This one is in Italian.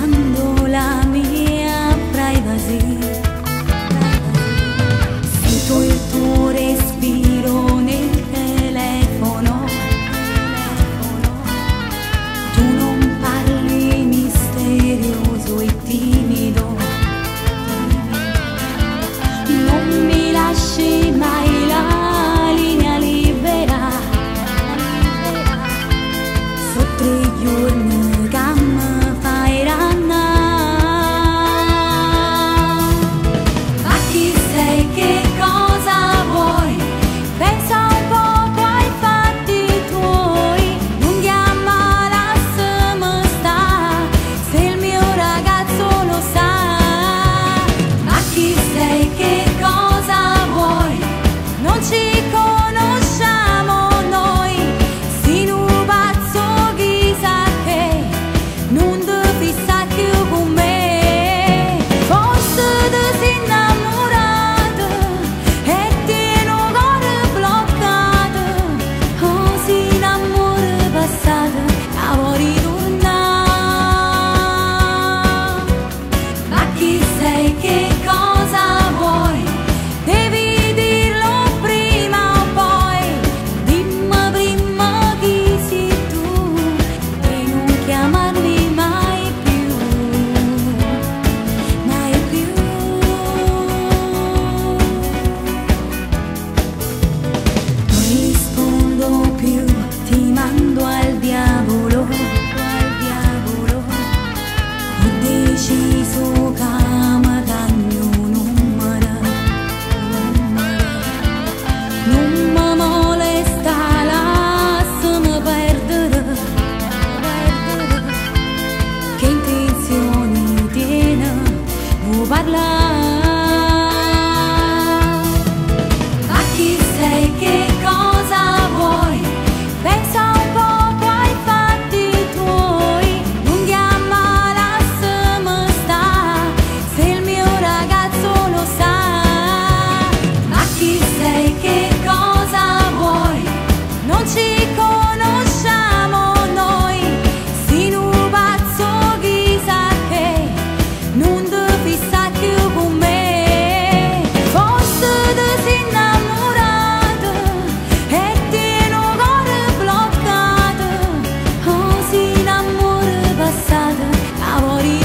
cercando la mia privacy. Sento il tuo respiro nel telefono. Tu non parli, misterioso e timido. Non mi lasci mai la linea libera. So 3 giorni che mi fai rannare. Ma chi sei, che cosa vuoi? Pensa un poco ai fatti tuoi. Non chiamala se mi sta, se il mio ragazzo lo sa. Ma chi sei, che cosa vuoi? Non ci conosciamo noi. Si nu pazzo chissà che non ti fissa più con me. Forse ti sei innamorato e tieni un cuore bloccato. Oh, si innamora passato, a vuoi tornare. Ma chi sei, che cosa vuoi? Devi dirlo prima o poi. Dimmi prima chi sei tu e non chiamarmi mai più, mai più. Non rispondo più, ti mando al diavolo, Ho deciso che mi cagno un numero. Non mi molesta, lasciami perdere. Che intenzioni tiene, vuoi parlare? Ma chi sei, che cosa vuoi? Pensa un poco ai fatti tuoi. Non chiamala se mi sta, se il mio ragazzo lo sa. Ma chi sei, che cosa vuoi? Non ci conosciamo noi. Si nu pazzo chissà che non ti fissa più con me. Forse ti sei innamorato e tieni un cuore bloccato. Oh, si innamora passato, a vuoi